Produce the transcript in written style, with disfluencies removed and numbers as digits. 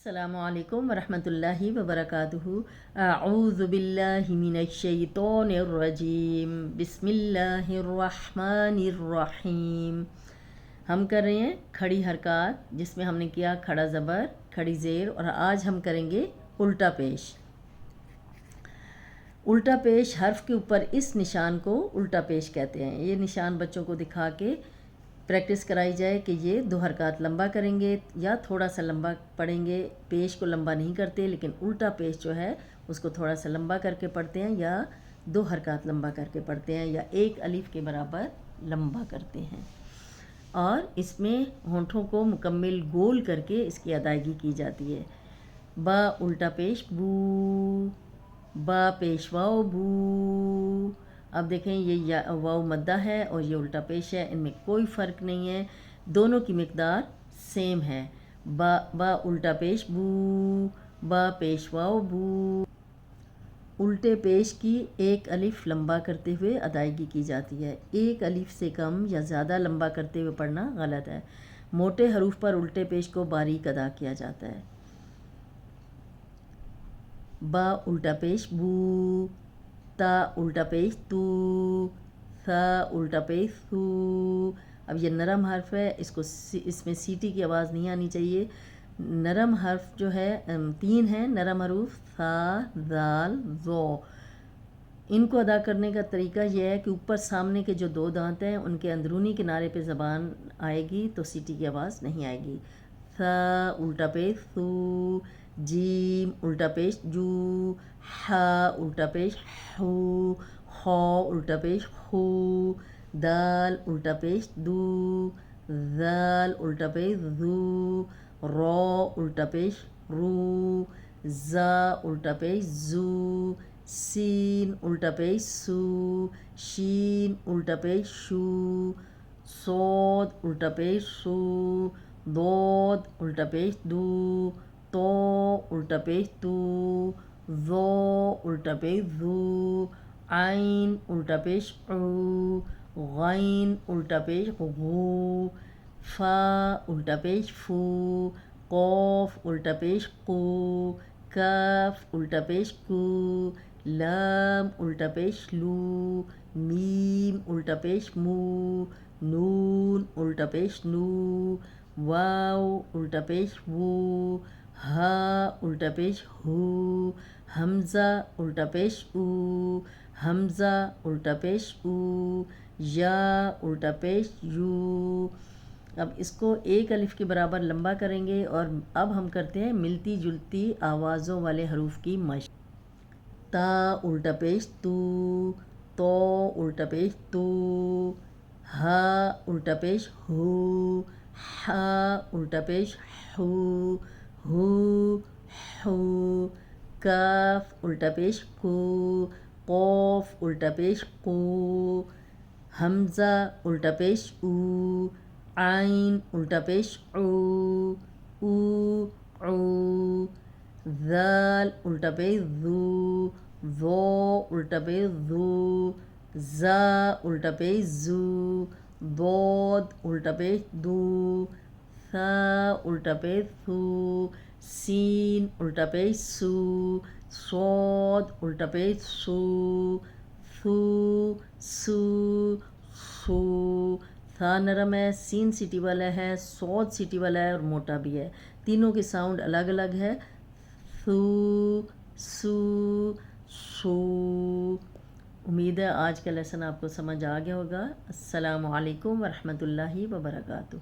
السلام علیکم ورحمۃ اللہ وبرکاتہ۔ اعوذ باللہ من الشیطان الرجیم، بسم اللہ الرحمن الرحیم۔ ہم کر رہے ہیں کھڑی حرکات، جس میں ہم نے کیا کھڑا زبر، کھڑی زیر، اور آج ہم کریں گے الٹا پیش۔ الٹا پیش حرف کے اوپر اس نشان کو الٹا پیش کہتے ہیں۔ یہ نشان بچوں کو دکھا کے پریکٹس کرائی جائے کہ یہ 2 حرکات لمبا کریں گے یا تھوڑا سا لمبا پڑھیں گے۔ پیش کو لمبا نہیں کرتے، لیکن الٹا پیش جو ہے اس کو تھوڑا سا لمبا کر کے پڑھتے ہیں، یا 2 حرکات لمبا کر کے پڑھتے ہیں، یا 1 الف کے برابر لمبا کرتے ہیں۔ اور اس میں ہونٹوں کو مکمل گول کر کے اس کی ادائیگی کی جاتی ہے۔ با الٹا پیش بو، با پیش واو بو۔ اب دیکھیں یہ واو مدہ ہے اور یہ الٹا پیش ہے، ان میں کوئی فرق نہیں ہے، دونوں کی مقدار سیم ہے۔ با الٹا پیش بو، با پیش واو بو۔ الٹے پیش کی 1 الف لمبا کرتے ہوئے ادائیگی کی جاتی ہے۔ 1 الف سے کم یا زیادہ لمبا کرتے ہوئے پڑھنا غلط ہے۔ موٹے حروف پر الٹے پیش کو باریک ادا کیا جاتا ہے۔ با الٹا پیش بو، تا الٹا پیش تو، ثا الٹا پیش ثو۔ اب یہ نرم حرف ہے، اس میں سیٹی کی آواز نہیں آنی چاہیے۔ نرم حرف جو ہے 3 ہیں نرم حروف، ثا، ذال، ذو۔ ان کو ادا کرنے کا طریقہ یہ ہے کہ اوپر سامنے کے جو 2 دانت ہیں ان کے اندرونی کنارے پہ زبان آئے گی تو سیٹی کی آواز نہیں آئے گی۔ ثا الٹا پیش ثو، جیم الٹا پیش جو، حا الٹا پیش حو، خا الٹا پیش خو، دال الٹا پیش دو، ذال الٹا پیش ذو، را الٹا پیش رو، زا الٹا پیش زو، سین الٹا پیش سو، شین الٹا پیش شو، صاد الٹا پیش سو، ضاد الٹا پیش دو، تو الٹا پیش تو، ظا الٹا پیش ذو، عین الٹا پیش عو، غین الٹا پیش غو، فا الٹا پیش فو، قاف الٹا پیش قو، کاف الٹا پیش کو، لام الٹا پیش لو، میم الٹا پیش مو، نون الٹا پیش نو، واو الٹا پیش وو، ہا الٹا پیش ہو، حمزہ الٹا پیش او، حمزہ الٹا پیش او، یا الٹا پیش یو۔ اب اس کو 1 الف کے برابر لمبا کریں گے، اور اب ہم کرتے ہیں ملتی جلتی آوازوں والے حروف کی مشق۔ تا الٹا پیش تو، تو الٹا پیش تو، ہا الٹا پیش ہو، حا الٹا پیش حو، ہو حو، کاف الٹا پیش کو، قاف الٹا پیش قو، حمزہ الٹا پیش او، عین الٹا پیش عو، او عو، ذال الٹا پیش ذو، ذو الٹا پیش ذو، زا الٹا پیش زو، ضاد الٹا پیش دو، ثا الٹا پیش ثو، سین الٹا پیش سو، صاد الٹا پیش سو، ثو سو، سو۔ ثا نرم ہے، سین سیٹی والا ہے، صاد سیٹی والا ہے اور موٹا بھی ہے، تینوں کے ساؤنڈ الگ الگ ہے۔ ثو سو سو۔ امید ہے آج کا لیسن آپ کو سمجھ آ گیا ہوگا۔ السلام علیکم ورحمۃ اللہ وبرکاتہ۔